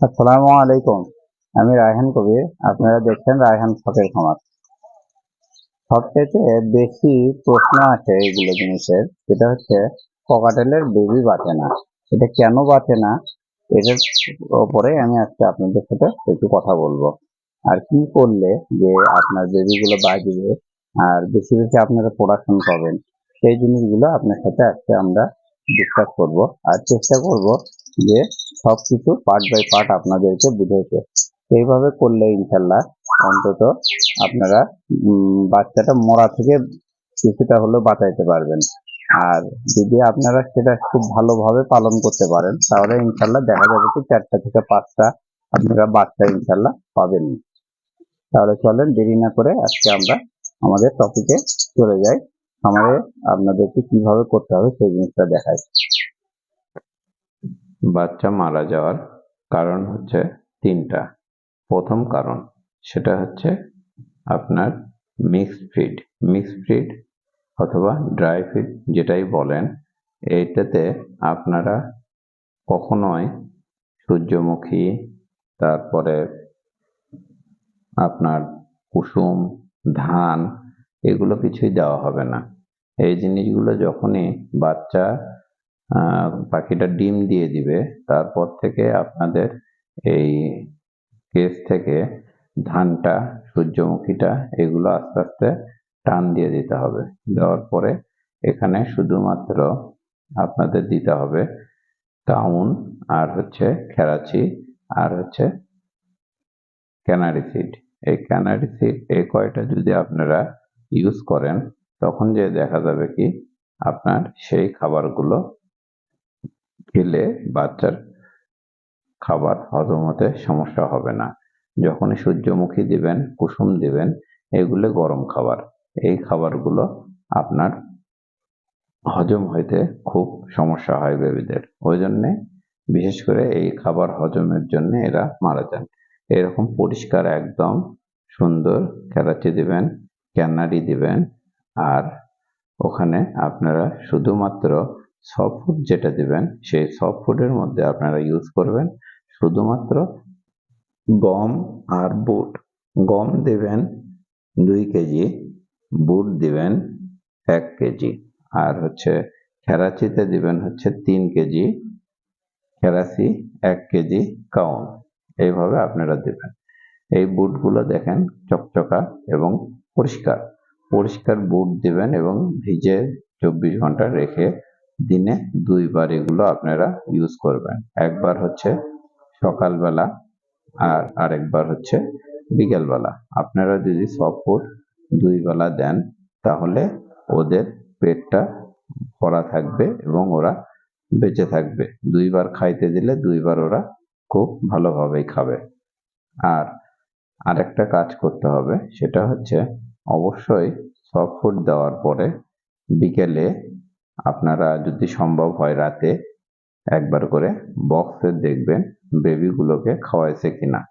আসসালামু আলাইকুম। আমি রায়হান কবির। আপনারা দেখছেন রায়হান শখের খামার। সবচাইতে বেশি প্রশ্ন আসে এইগুলো জিনিসের, যেটা হচ্ছে ককাটেলের বেবি বাঁচে না। এটা কেন বাঁচে না, এটার ওপরে আমি আজকে আপনাদের সাথে একটু কথা বলবো। আর কি করলে যে আপনার বেবিগুলো বাঁচবে আর বেশি বেশি আপনারা প্রোডাকশন পাবেন, সেই জিনিসগুলো আপনার সাথে আজকে আমরা ডিসকাস করব। আর চেষ্টা করব যে সবকিছু পার্ট বাই পার্ট আপনাদেরকে বুঝাইতে। সেইভাবে করলে ইনশাল্লাহ অন্তত আপনারা বাচ্চাটা মরা থেকে কিছুটা হলেও বাঁচাইতে পারবেন। আর যদি আপনারা সেটা খুব ভালোভাবে পালন করতে পারেন, তাহলে ইনশাল্লাহ দেখা যাবে কি 4টা থেকে 5টা আপনারা বাচ্চা ইনশাল্লাহ পাবেন। তাহলে চলেন দেরি না করে আজকে আমরা আমাদের টপিকে চলে যাই। খামারে আপনাদেরকে কিভাবে করতে হবে সেই জিনিসটা দেখাই। বাচ্চা মারা যাওয়ার কারণ হচ্ছে 3টা। প্রথম কারণ সেটা হচ্ছে আপনার মিক্সড ফিড অথবা ড্রাই ফিড যেটাই বলেন, এইটাতে আপনারা কখনোই সূর্যমুখী, তারপরে আপনার কুসুম, ধান, এগুলো কিছুই দেওয়া হবে না। এই জিনিসগুলো যখনই বাচ্চা পাখিটা ডিম দিয়ে দিবে, তারপর থেকে আপনাদের এই কেজ থেকে ধানটা, সূর্যমুখীটা, এগুলো আস্তে আস্তে টান দিয়ে দিতে হবে। দেওয়ার পরে এখানে শুধুমাত্র আপনাদের দিতে হবে কাউন, আর হচ্ছে খেরাচি, আর হচ্ছে ক্যানারি সিড। এই ক্যানারি সিড, এই কয়টা যদি আপনারা ইউজ করেন, তখন যে দেখা যাবে কি আপনার সেই খাবারগুলো খেলে বাচ্চার খাবার হজম হতে সমস্যা হবে না। যখনই সূর্যমুখী দিবেন, কুসুম দিবেন, এগুলো গরম খাবার। এই খাবারগুলো আপনার হজম হইতে খুব সমস্যা হয় বেবিদের। ওই জন্যে বিশেষ করে এই খাবার হজমের জন্য এরা মারা যান। এরকম পরিষ্কার একদম সুন্দর খেলাচি দিবেন, ক্যানারি দিবেন। আর ওখানে আপনারা শুধুমাত্র সফট ফুড যেটা দিবেন, সেই সফট ফুডের মধ্যে আপনারা ইউজ করবেন শুধুমাত্র গম আর বুট। গম দিবেন 2 কেজি, বুট দিবেন 1 কেজি, আর হচ্ছে খেরাচিতে দিবেন হচ্ছে 3 কেজি খেরাচি, 1 কেজি কাউন। এইভাবে আপনারা দিবেন। এই বুটগুলো দেখেন চকচকা এবং পরিষ্কার। পরিষ্কার বুট দিবেন এবং ভিজে 24 ঘন্টা রেখে দিনে 2 বার এগুলো আপনারা ইউজ করবেন। একবার হচ্ছে সকালবেলা আর আরেকবার হচ্ছে বিকেলবেলা। আপনারা যদি সফট ফুড 2 বেলা দেন, তাহলে ওদের পেটটা ভরা থাকবে এবং ওরা বেঁচে থাকবে। 2 বার খাইতে দিলে 2 বার ওরা খুব ভালোভাবেই খাবে। আর আরেকটা কাজ করতে হবে, সেটা হচ্ছে অবশ্যই সফট ফুড দেওয়ার পরে বিকেলে আপনারা যদি সম্ভব হয় রাতে একবার করে বক্সে দেখবেন বেবিগুলোকে খাওয়াইছে কিনা।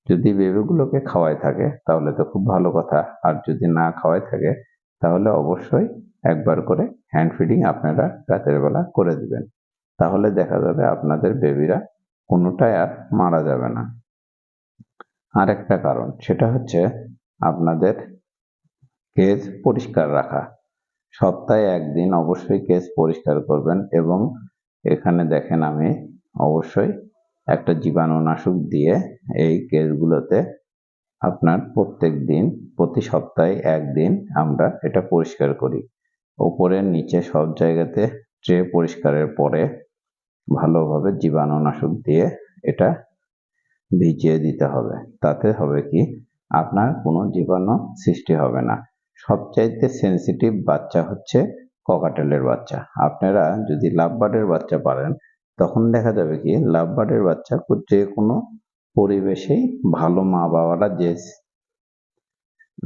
যদি বেবিগুলোকে খাওয়াই থাকে তাহলে তো খুব ভালো কথা, আর যদি না খাওয়াই থাকে তাহলে অবশ্যই একবার করে হ্যান্ড ফিডিং আপনারা রাতের বেলা করে দিবেন। তাহলে দেখা যাবে আপনাদের বেবিরা কোনোটাই আর মারা যাবে না। আরেকটা কারণ সেটা হচ্ছে আপনাদের কেজ পরিষ্কার রাখা। সপ্তাহে 1 দিন অবশ্যই কেজ পরিষ্কার করবেন এবং এখানে দেখেন আমি অবশ্যই একটা জীবাণুনাশক দিয়ে এই কেজগুলোতে আপনার প্রতি সপ্তাহে 1 দিন আমরা এটা পরিষ্কার করি। উপরে নিচে সব জায়গাতে ট্রে পরিষ্কারের পরে ভালোভাবে জীবাণুনাশক দিয়ে এটা ভিজিয়ে দিতে হবে। তাতে হবে কি আপনার কোনো জীবাণু সৃষ্টি হবে না। সবচাইতে সেনসিটিভ বাচ্চা হচ্ছে ককাটেলের বাচ্চা। আপনারা যদি লাভবার্ডের বাচ্চা পারেন, তখন দেখা যাবে কি লাভবার্ডের বাচ্চা যে কোনো পরিবেশেই ভালো মা বাবারা যে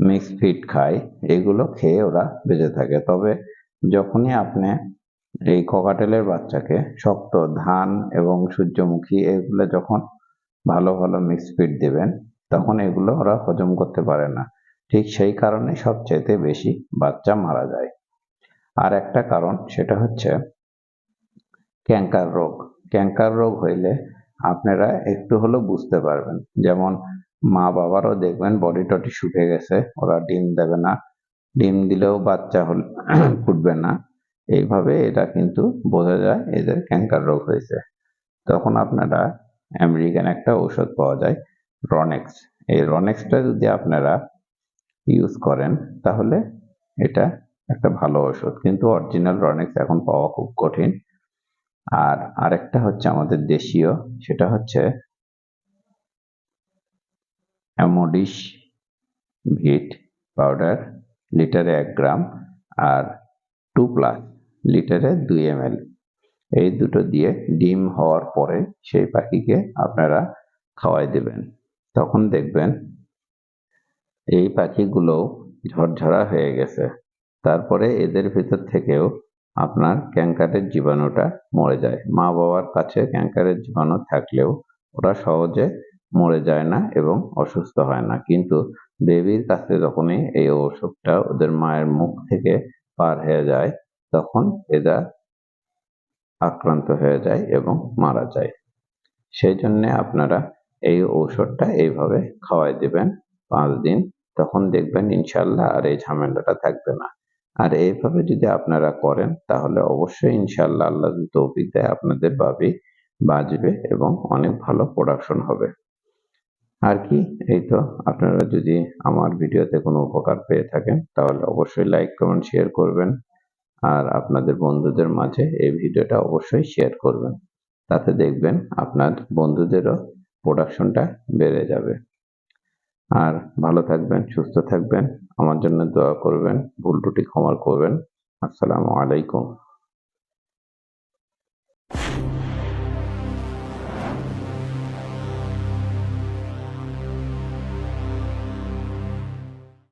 মিক্সড ফিড খায়, এগুলো খেয়ে ওরা বেঁচে থাকে। তবে যখনই আপনি এই ককাটেলের বাচ্চাকে শক্ত ধান এবং সূর্যমুখী এগুলো যখন ভালো ভালো মিক্সড ফিড দেবেন, তখন এগুলো ওরা হজম করতে পারে না। ঠিক সেই কারণে সবচাইতে বেশি বাচ্চা মারা যায়। আর একটা কারণ সেটা হচ্ছে ক্যাঙ্কার রোগ। ক্যাঙ্কার রোগ হইলে আপনারা একটু হলেও বুঝতে পারবেন। যেমন মা বাবারও দেখবেন বডি টডি শুকিয়ে গেছে, ওরা ডিম দেবে না, ডিম দিলেও বাচ্চা ফুটবে না। এইভাবে এটা কিন্তু বোঝা যায় এদের ক্যান্সার রোগ হয়েছে। তখন আপনারা আমেরিকান একটা ঔষধ পাওয়া যায় রনেক্স। এই রনেক্সটা যদি আপনারা ইউজ করেন তাহলে এটা একটা ভালো ওষুধ, কিন্তু অরিজিনাল রনেক্স এখন পাওয়া খুব কঠিন। আর আরেকটা হচ্ছে আমাদের দেশীয়, সেটা হচ্ছে অ্যামোডিস ভিট পাউডার, লিটারে 1 গ্রাম, আর 2 প্লাস লিটারে 2 ml। এই দুটো দিয়ে ডিম হওয়ার পরে সেই পাখিকে আপনারা খাওয়াই দেবেন। তখন দেখবেন এই পাখিগুলো ঝরঝরা হয়ে গেছে। তারপরে এদের ভিতর থেকেও আপনার ক্যান্সারের জীবাণুটা মরে যায়। মা বাবার কাছে ক্যান্সারের জীবাণু থাকলেও ওরা সহজে মরে যায় না এবং অসুস্থ হয় না, কিন্তু বেবির কাছে যখনই এই ওষুধটা ওদের মায়ের মুখ থেকে পার হয়ে যায় তখন এরা আক্রান্ত হয়ে যায় এবং মারা যায়। সেই জন্য আপনারা এই ঔষধটা এইভাবে খাওয়াই দেবেন 5 দিন। তখন দেখবেন ইনশাল্লাহ আর এই ঝামেলাটা থাকবে না। আর এইভাবে যদি আপনারা করেন তাহলে অবশ্যই ইনশাল্লাহ আল্লাহ যদি তৌফিক দেয় আপনাদের বাঁচবে এবং অনেক ভালো প্রোডাকশন হবে। আর কি, এই তো। আপনারা যদি আমার ভিডিওতে কোনো উপকার পেয়ে থাকেন তাহলে অবশ্যই লাইক, কমেন্ট, শেয়ার করবেন। আর আপনাদের বন্ধুদের মাঝে এই ভিডিওটা অবশ্যই শেয়ার করবেন। তাতে দেখবেন আপনার বন্ধুদেরও প্রোডাকশনটা বেড়ে যাবে। আর ভালো থাকবেন, সুস্থ থাকবেন, আমার জন্য দোয়া করবেন, ভুল ত্রুটি ক্ষমা করবেন। আসসালামু আলাইকুম।